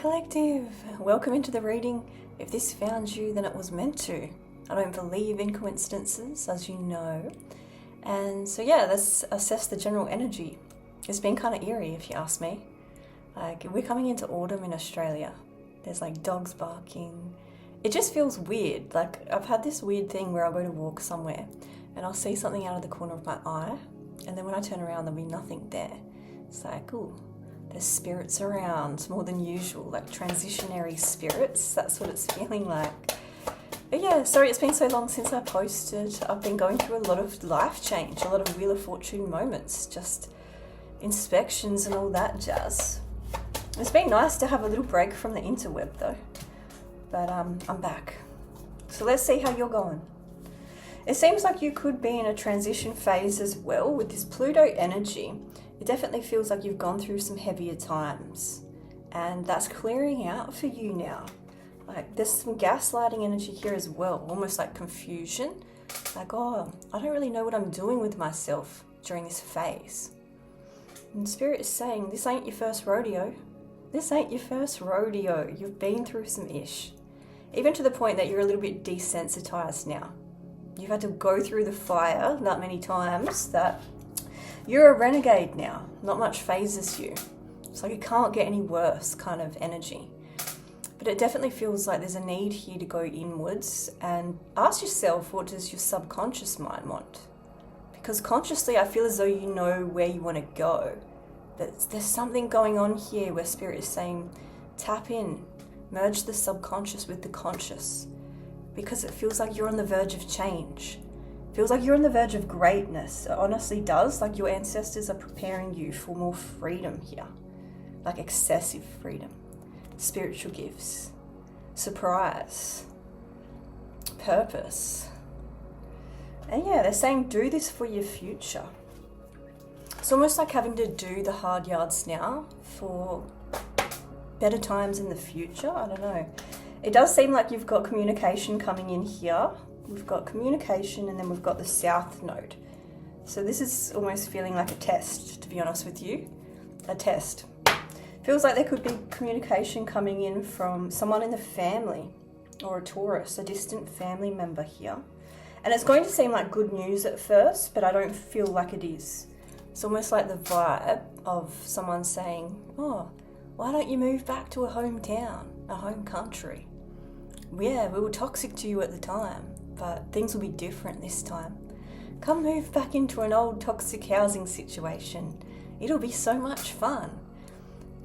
Collective, welcome into the reading. If this found you, then it was meant to. I don't believe in coincidences, as you know. And so yeah, let's assess the general energy. It's been kind of eerie, if you ask me. Like, we're coming into autumn in Australia. There's like dogs barking. It just feels weird. Like, I've had this weird thing where I'll go to walk somewhere and I'll see something out of the corner of my eye, and then when I turn around there'll be nothing there. It's like, ooh, there's spirits around more than usual, like transitionary spirits. That's what it's feeling like. But yeah, sorry it's been so long since I posted. I've been going through a lot of life change, a lot of Wheel of Fortune moments, just inspections and all that jazz. It's been nice to have a little break from the interweb though. But I'm back. So let's see how you're going. It seems like you could be in a transition phase as well with this Pluto energy. It definitely feels like you've gone through some heavier times, and that's clearing out for you now. Like, there's some gaslighting energy here as well, almost like confusion. Like, oh, I don't really know what I'm doing with myself during this phase. And Spirit is saying, this ain't your first rodeo. This ain't your first rodeo. You've been through some ish. Even to the point that you're a little bit desensitized now. You've had to go through the fire that many times that you're a renegade now. Not much phases you. It's like it can't get any worse kind of energy. But it definitely feels like there's a need here to go inwards and ask yourself, what does your subconscious mind want? Because consciously I feel as though you know where you want to go. But there's something going on here where Spirit is saying, tap in, merge the subconscious with the conscious. Because it feels like you're on the verge of change. It feels like you're on the verge of greatness. It honestly does. Like, your ancestors are preparing you for more freedom here. Like excessive freedom. Spiritual gifts. Surprise. Purpose. And yeah, they're saying do this for your future. It's almost like having to do the hard yards now for better times in the future. I don't know. It does seem like you've got communication coming in here. We've got communication, and then we've got the South Node. So this is almost feeling like a test, to be honest with you. A test. Feels like there could be communication coming in from someone in the family, or a Taurus, a distant family member here. And it's going to seem like good news at first, but I don't feel like it is. It's almost like the vibe of someone saying, oh, why don't you move back to a hometown, a home country? Yeah, we were toxic to you at the time, but things will be different this time. Come move back into an old toxic housing situation. It'll be so much fun.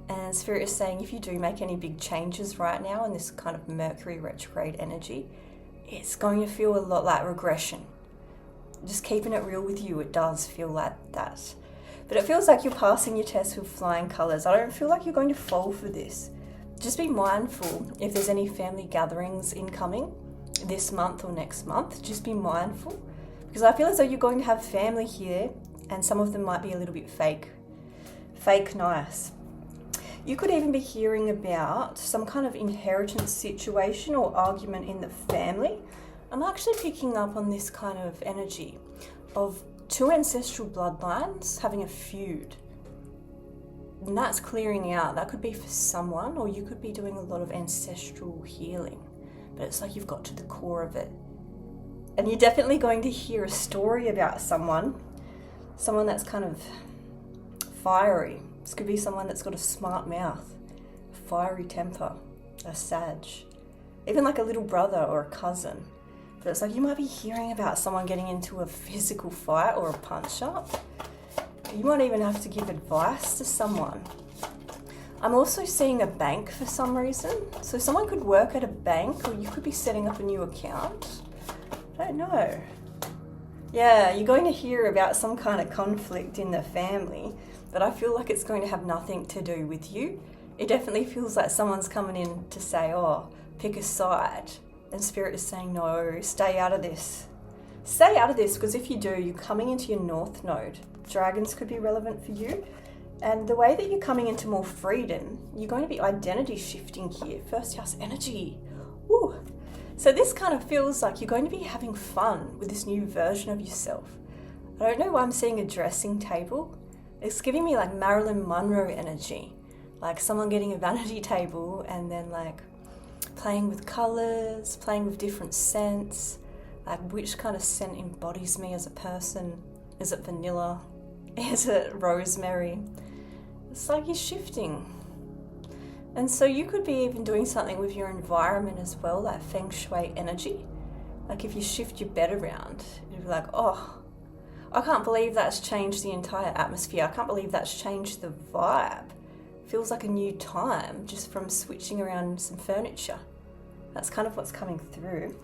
And Spirit is saying, if you do make any big changes right now in this kind of Mercury retrograde energy, it's going to feel a lot like regression. Just keeping it real with you, it does feel like that. But it feels like you're passing your test with flying colours. I don't feel like you're going to fall for this. Just be mindful if there's any family gatherings incoming this month or next month. Just be mindful, because I feel as though you're going to have family here, and some of them might be a little bit fake nice. You could even be hearing about some kind of inheritance situation or argument in the family. I'm actually picking up on this kind of energy of two ancestral bloodlines having a feud. And that's clearing out. That could be for someone, or you could be doing a lot of ancestral healing. But it's like you've got to the core of it. And you're definitely going to hear a story about someone that's kind of fiery. This could be someone that's got a smart mouth, a fiery temper, a sag, even like a little brother or a cousin. But it's like you might be hearing about someone getting into a physical fight or a punch-up. You might even have to give advice to someone. I'm also seeing a bank for some reason. So someone could work at a bank, or you could be setting up a new account. I don't know. Yeah, you're going to hear about some kind of conflict in the family, but I feel like it's going to have nothing to do with you. It definitely feels like someone's coming in to say, oh, pick a side. And Spirit is saying, no, stay out of this. Stay out of this, because if you do, you're coming into your North Node. Dragons could be relevant for you. And the way that you're coming into more freedom, you're going to be identity shifting here. First house energy. Woo. So this kind of feels like you're going to be having fun with this new version of yourself. I don't know why I'm seeing a dressing table. It's giving me like Marilyn Monroe energy. Like someone getting a vanity table and then like playing with colours, playing with different scents, like which kind of scent embodies me as a person. Is it vanilla? Is it rosemary? It's like you're shifting. And so you could be even doing something with your environment as well, like feng shui energy. Like if you shift your bed around, you'd be like, oh, I can't believe that's changed the entire atmosphere. I can't believe that's changed the vibe. Feels like a new time just from switching around some furniture. That's kind of what's coming through.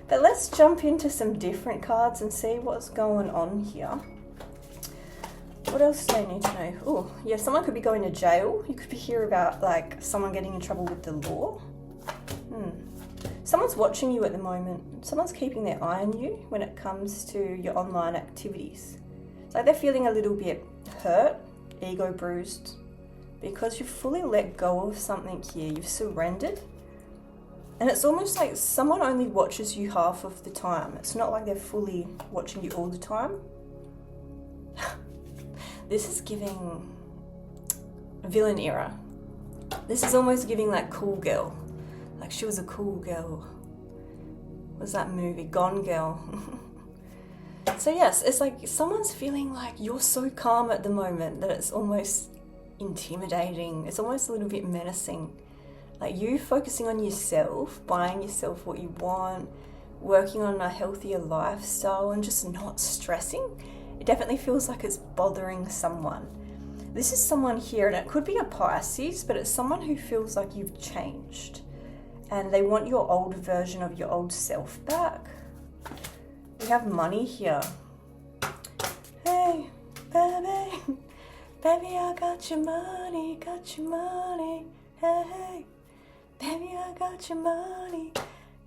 But let's jump into some different cards and see what's going on here. What else do I need to know? Oh, yeah, someone could be going to jail. You could be hearing about like someone getting in trouble with the law. Someone's watching you at the moment. Someone's keeping their eye on you when it comes to your online activities. It's like they're feeling a little bit hurt, ego bruised, because you've fully let go of something here. You've surrendered. And it's almost like someone only watches you half of the time. It's not like they're fully watching you all the time. This is giving villain era. This is almost giving like cool girl. Like she was a cool girl. What was that movie? Gone Girl. So yes, it's like someone's feeling like you're so calm at the moment that it's almost intimidating. It's almost a little bit menacing. Like you focusing on yourself, buying yourself what you want, working on a healthier lifestyle and just not stressing. It definitely feels like it's bothering someone. This is someone here, and it could be a Pisces, but it's someone who feels like you've changed and they want your old version of your old self back. We have money here. Hey, baby, baby, I got your money, hey, baby, I got your money,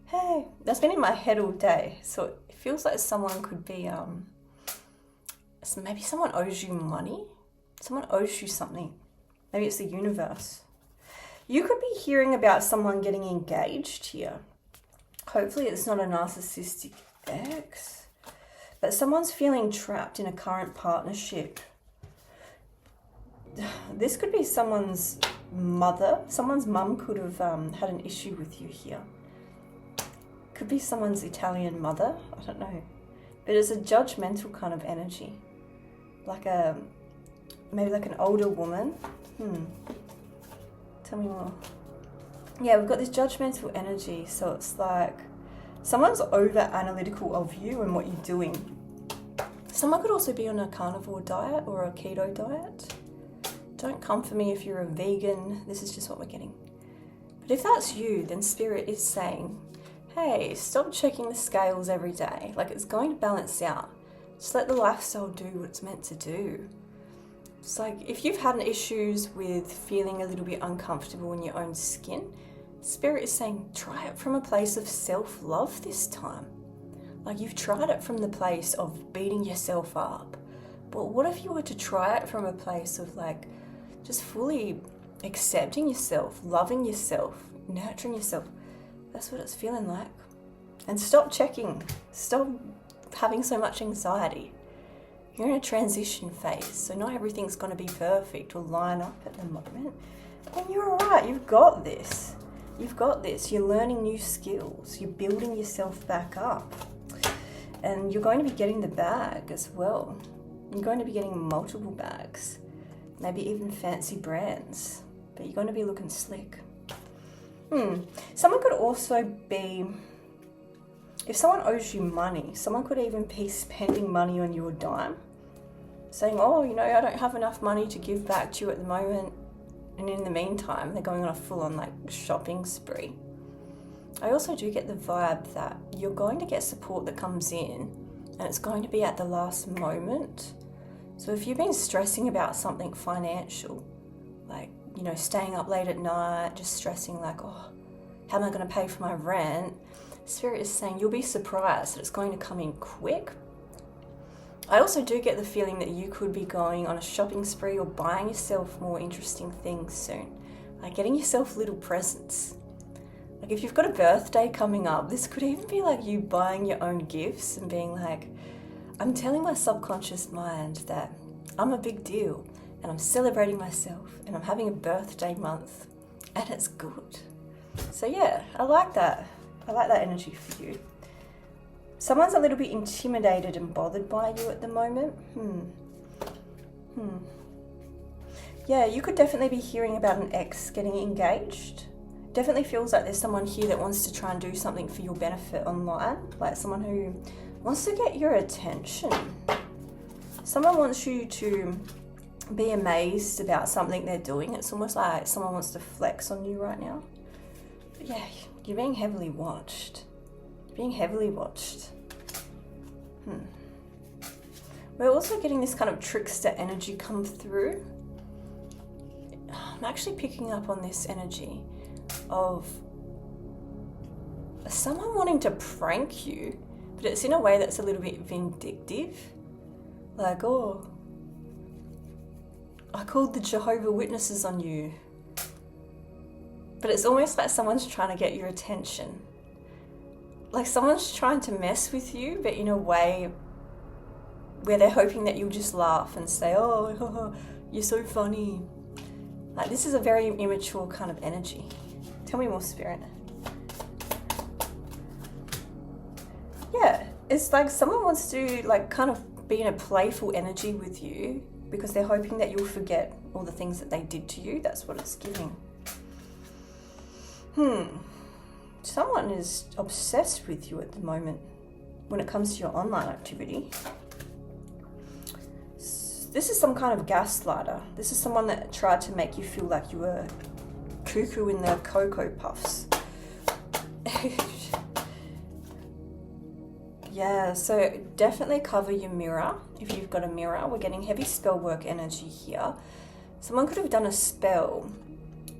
hey. That's been in my head all day, so it feels like someone could be, so maybe someone owes you money. Someone owes you something. Maybe it's the universe. You could be hearing about someone getting engaged here. Hopefully it's not a narcissistic ex. But someone's feeling trapped in a current partnership. This could be someone's mother. Someone's mum could have had an issue with you here. Could be someone's Italian mother. I don't know. But it's a judgmental kind of energy. Like maybe like an older woman. Tell me more. Yeah, we've got this judgmental energy, so it's like someone's over analytical of you and what you're doing. Someone could also be on a carnivore diet or a keto diet. Don't come for me if you're a vegan. This is just what we're getting. But if that's you, then Spirit is saying, hey, stop checking the scales every day. Like it's going to balance out. Just let the lifestyle do what it's meant to do. It's like if you've had issues with feeling a little bit uncomfortable in your own skin, Spirit is saying try it from a place of self-love this time. Like you've tried it from the place of beating yourself up. But what if you were to try it from a place of like just fully accepting yourself, loving yourself, nurturing yourself? That's what it's feeling like. And stop checking. Stop having so much anxiety. You're in a transition phase, so not everything's going to be perfect or line up at the moment. And you're all right. You've got this. You've got this. You're learning new skills. You're building yourself back up. And you're going to be getting the bag as well. You're going to be getting multiple bags. Maybe even fancy brands. But you're going to be looking slick. Someone could also be... If someone owes you money, someone could even be spending money on your dime. Saying, oh, you know, I don't have enough money to give back to you at the moment. And in the meantime, they're going on a full-on like shopping spree. I also do get the vibe that you're going to get support that comes in and it's going to be at the last moment. So if you've been stressing about something financial, like, you know, staying up late at night, just stressing like, oh, how am I going to pay for my rent? Spirit is saying you'll be surprised that it's going to come in quick. I also do get the feeling that you could be going on a shopping spree or buying yourself more interesting things soon. Like getting yourself little presents. Like if you've got a birthday coming up, this could even be like you buying your own gifts and being like, I'm telling my subconscious mind that I'm a big deal and I'm celebrating myself, and I'm having a birthday month, and it's good. So yeah, I like that. I like that energy for you. Someone's a little bit intimidated and bothered by you at the moment. Yeah, you could definitely be hearing about an ex getting engaged. Definitely feels like there's someone here that wants to try and do something for your benefit online. Like someone who wants to get your attention. Someone wants you to be amazed about something they're doing. It's almost like someone wants to flex on you right now. But yeah, you're being heavily watched. Being heavily watched. We're also getting this kind of trickster energy come through. I'm actually picking up on this energy of someone wanting to prank you, but it's in a way that's a little bit vindictive. Like, oh, I called the Jehovah's Witnesses on you. But it's almost like someone's trying to get your attention. Like someone's trying to mess with you, but in a way where they're hoping that you'll just laugh and say, oh, you're so funny. Like this is a very immature kind of energy. Tell me more, Spirit. Yeah, it's like someone wants to like kind of be in a playful energy with you because they're hoping that you'll forget all the things that they did to you. That's what it's giving. Someone is obsessed with you at the moment when it comes to your online activity. This is some kind of gaslighter. This is someone that tried to make you feel like you were cuckoo in the Cocoa Puffs. Yeah, so definitely cover your mirror if you've got a mirror. We're getting heavy spell work energy here. Someone could have done a spell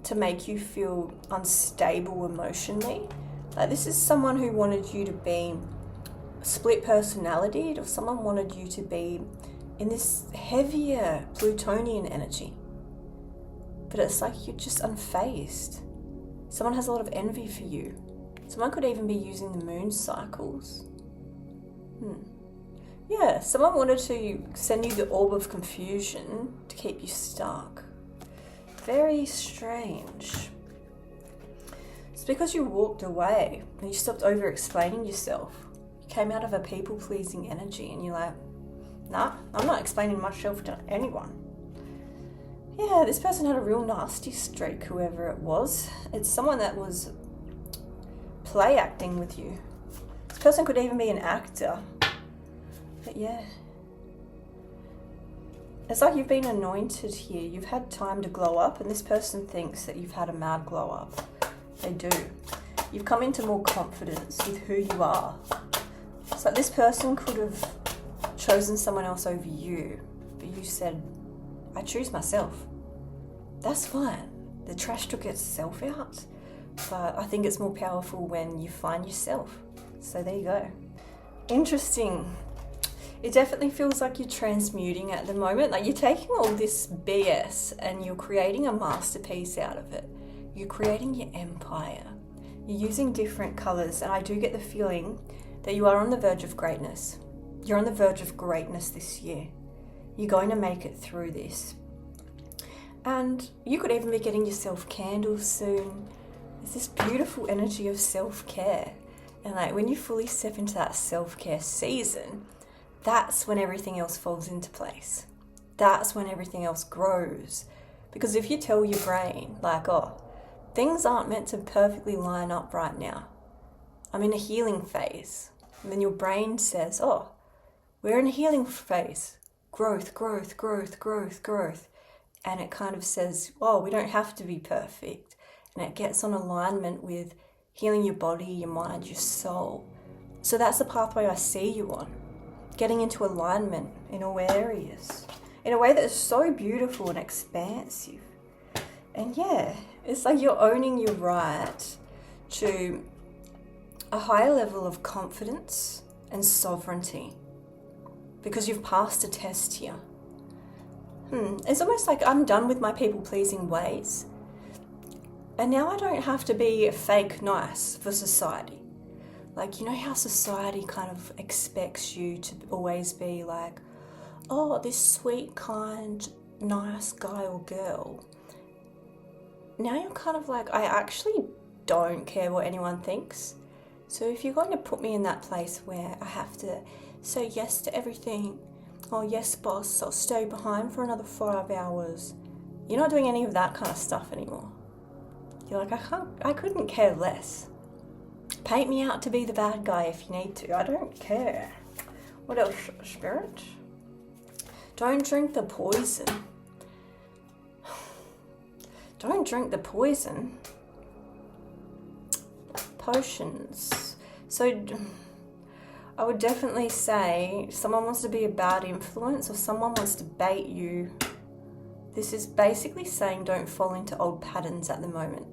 to make you feel unstable emotionally. Like this is someone who wanted you to be split personality, or someone wanted you to be in this heavier Plutonian energy. But it's like you're just unfazed. Someone has a lot of envy for you. Someone could even be using the moon cycles. Yeah, someone wanted to send you the orb of confusion to keep you stuck. Very strange. It's because you walked away and you stopped over-explaining yourself. You came out of a people-pleasing energy and you're like, nah, I'm not explaining myself to anyone. Yeah, this person had a real nasty streak, whoever it was. It's someone that was play acting with you. This person could even be an actor. But yeah. It's like you've been anointed here. You've had time to glow up, and this person thinks that you've had a mad glow up. They do. You've come into more confidence with who you are. It's like this person could have chosen someone else over you, but you said, I choose myself. That's fine. The trash took itself out, but I think it's more powerful when you find yourself. So there you go. Interesting. It definitely feels like you're transmuting at the moment. Like you're taking all this BS and you're creating a masterpiece out of it. You're creating your empire. You're using different colors, and I do get the feeling that you are on the verge of greatness. You're on the verge of greatness this year. You're going to make it through this. And you could even be getting yourself candles soon. There's this beautiful energy of self-care. And like when you fully step into that self-care season, that's when everything else falls into place. That's when everything else grows. Because if you tell your brain, like, oh, things aren't meant to perfectly line up right now. I'm in a healing phase. And then your brain says, oh, we're in a healing phase. Growth, growth, growth, growth, growth. And it kind of says, oh, we don't have to be perfect. And it gets on alignment with healing your body, your mind, your soul. So that's the pathway I see you on. Getting into alignment in all areas. In a way that is so beautiful and expansive. And yeah, it's like you're owning your right to a higher level of confidence and sovereignty. Because you've passed a test here. It's almost like I'm done with my people-pleasing ways. And now I don't have to be fake nice for society. Like, you know how society kind of expects you to always be like, oh, this sweet, kind, nice guy or girl, now you're kind of like, I actually don't care what anyone thinks. So if you're going to put me in that place where I have to say yes to everything, oh yes boss, I'll stay behind for another 5 hours, you're not doing any of that kind of stuff anymore. You're like, I couldn't care less. Paint me out to be the bad guy if you need to, I don't care. What else, Spirit? Don't drink the poison. Don't drink the poison. Potions. So I would definitely say someone wants to be a bad influence or someone wants to bait you. This is basically saying don't fall into old patterns at the moment,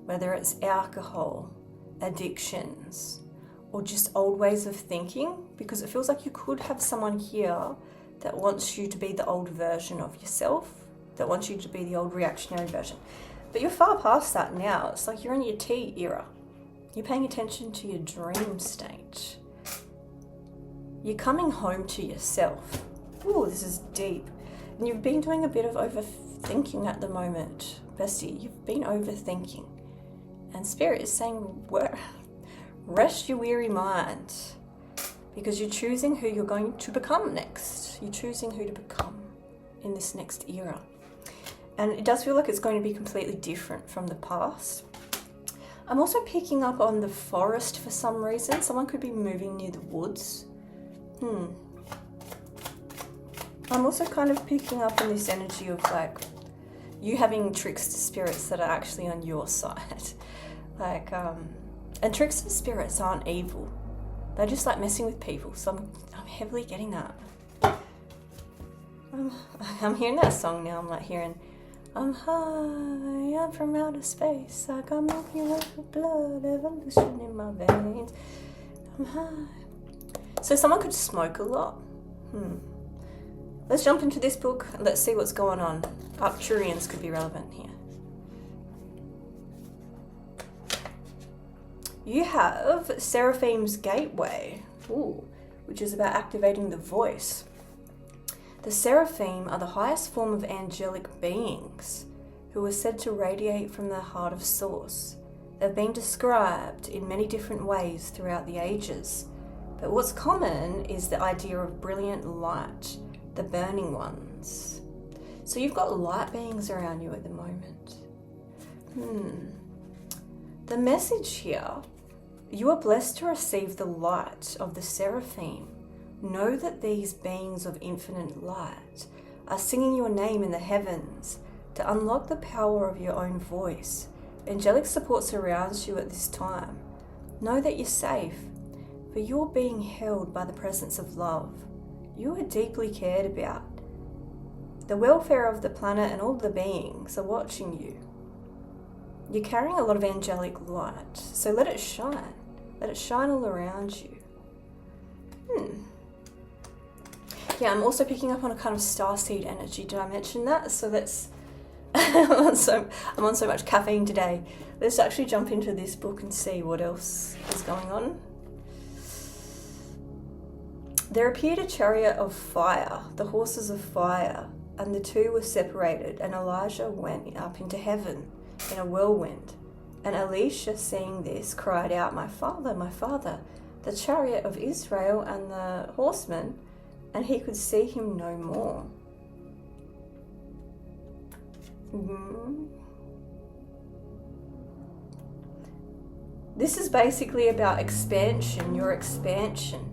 whether it's alcohol, addictions, or just old ways of thinking, because it feels like you could have someone here that wants you to be the old version of yourself, that wants you to be the old reactionary version. But you're far past that now. It's like you're in your T era. You're paying attention to your dream state. You're coming home to yourself. Ooh, this is deep. And you've been doing a bit of overthinking at the moment, bestie. You've been overthinking. And Spirit is saying, rest your weary mind. Because you're choosing who you're going to become next. You're choosing who to become in this next era. And it does feel like it's going to be completely different from the past. I'm also picking up on the forest for some reason. Someone could be moving near the woods. I'm also kind of picking up on this energy of like you having trickster spirits that are actually on your side. Like, and trickster spirits aren't evil. They're just like messing with people. So I'm heavily getting that. I'm hearing that song now. I'm like hearing, I'm high, I'm from outer space. I got Milky Way blood, evolution in my veins. I'm high. So someone could smoke a lot. Let's jump into this book and let's see what's going on. Arcturians could be relevant here. You have Seraphim's Gateway, which is about activating the voice. The Seraphim are the highest form of angelic beings who are said to radiate from the heart of Source. They've been described in many different ways throughout the ages, but what's common is the idea of brilliant light, the burning ones. So you've got light beings around you at the moment. The message here, you are blessed to receive the light of the Seraphim. Know that these beings of infinite light are singing your name in the heavens to unlock the power of your own voice. Angelic support surrounds you at this time. Know that you're safe, for you're being held by the presence of love. You are deeply cared about. The welfare of the planet and all the beings are watching you. You're carrying a lot of angelic light, so let it shine. Let it shine all around you. Yeah, I'm also picking up on a kind of starseed energy. Did I mention that? So that's... I'm on so much caffeine today. Let's actually jump into this book and see what else is going on. There appeared a chariot of fire, the horses of fire, and the two were separated, and Elijah went up into heaven in a whirlwind. And Elisha, seeing this, cried out, my father, the chariot of Israel and the horsemen, and he could see him no more. This is basically about expansion, your expansion.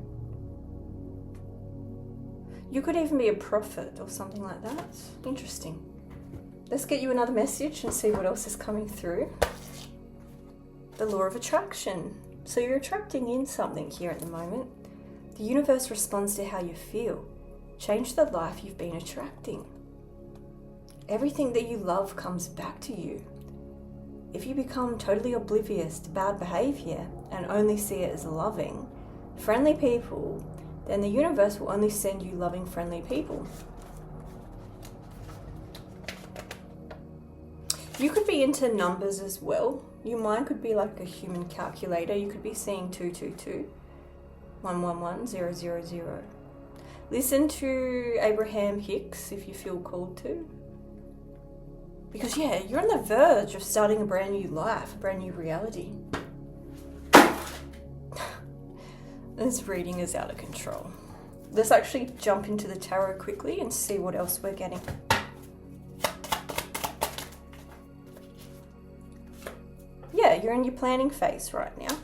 You could even be a prophet or something like that. Interesting. Let's get you another message and see what else is coming through. The law of attraction. So you're attracting in something here at the moment. The universe responds to how you feel. Change the life you've been attracting. Everything that you love comes back to you. If you become totally oblivious to bad behavior and only see it as loving, friendly people, then the universe will only send you loving, friendly people. You could be into numbers as well. Your mind could be like a human calculator. You could be seeing 222, 111, 000. Listen to Abraham Hicks if you feel called to. Because yeah, you're on the verge of starting a brand new life, a brand new reality. This reading is out of control. Let's actually jump into the tarot quickly and see what else we're getting. Yeah, you're in your planning phase right now.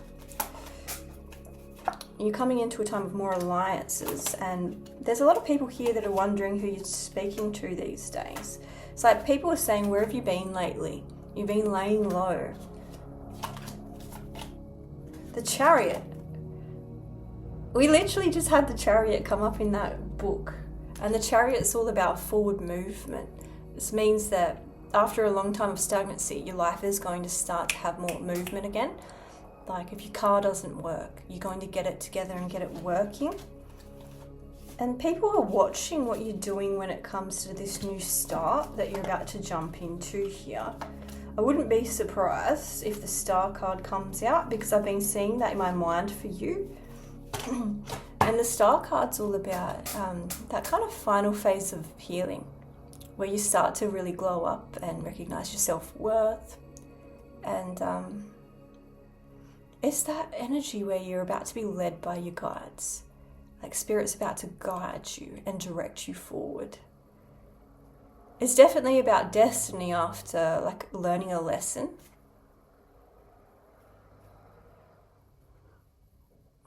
You're coming into a time of more alliances, and there's a lot of people here that are wondering who you're speaking to these days. It's like people are saying, where have you been lately? You've been laying low. The Chariot. We literally just had the Chariot come up in that book. And the Chariot's all about forward movement. This means that after a long time of stagnancy, your life is going to start to have more movement again. Like if your car doesn't work, you're going to get it together and get it working. And people are watching what you're doing when it comes to this new start that you're about to jump into here. I wouldn't be surprised if the Star card comes out, because I've been seeing that in my mind for you. And the Star card's all about that kind of final phase of healing, where you start to really glow up and recognize your self-worth. And it's that energy where you're about to be led by your guides. Like Spirit's about to guide you and direct you forward. It's definitely about destiny after like learning a lesson.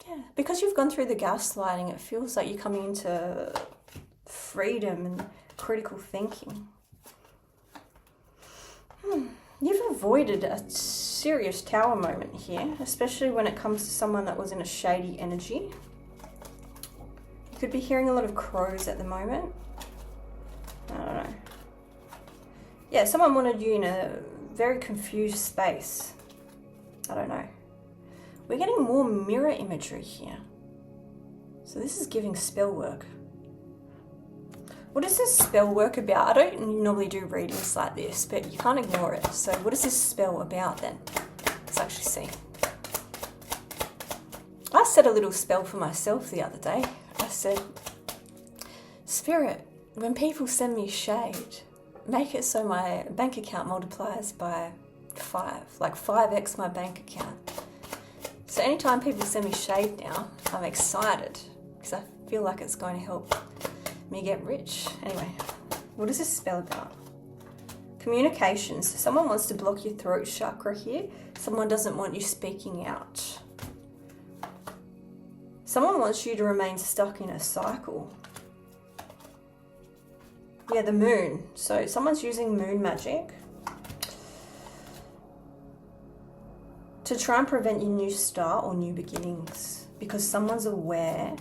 Yeah, because you've gone through the gaslighting, it feels like you're coming into freedom and critical thinking. You've avoided a serious tower moment here, especially when it comes to someone that was in a shady energy. You could be hearing a lot of crows at the moment. I don't know. Yeah, someone wanted you in a very confused space. I don't know. We're getting more mirror imagery here. So this is giving spell work. What is this spell work about? I don't normally do readings like this, but you can't ignore it. So what is this spell about then? Let's actually see. I said a little spell for myself the other day. I said, Spirit, when people send me shade, make it so my bank account multiplies by 5, like 5x my bank account. So anytime people send me shade now, I'm excited because I feel like it's going to help me get rich. Anyway, what is this spell about? Communications. Someone wants to block your throat chakra here. Someone doesn't want you speaking out. Someone wants you to remain stuck in a cycle. Yeah, the moon. So someone's using moon magic to try and prevent your new start or new beginnings, because someone's aware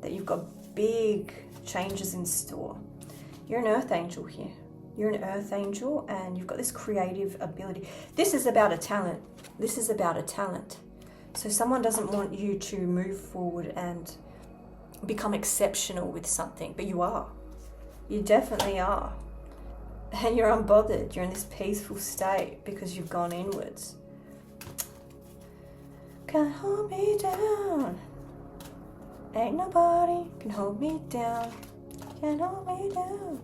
that you've got big changes in store. You're an earth angel here. You're an earth angel and you've got this creative ability. This is about a talent. This is about a talent. So someone doesn't want you to move forward and become exceptional with something, but you are. You definitely are. And you're unbothered. You're in this peaceful state because you've gone inwards. Can't hold me down. Ain't nobody can hold me down. Can't hold me down.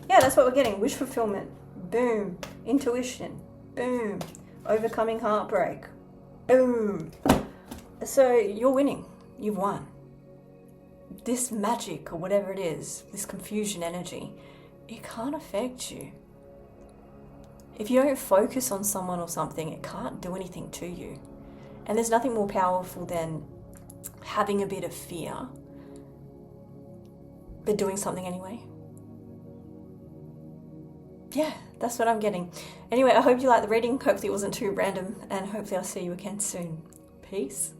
Yeah, that's what we're getting. Wish fulfillment. Boom. Intuition. Boom. Overcoming heartbreak. Boom. So you're winning. You've won. This magic or whatever it is, this confusion energy, it can't affect you. If you don't focus on someone or something, it can't do anything to you. And there's nothing more powerful than having a bit of fear, but doing something anyway. Yeah, that's what I'm getting. Anyway, I hope you liked the reading. Hopefully it wasn't too random, and hopefully I'll see you again soon. Peace.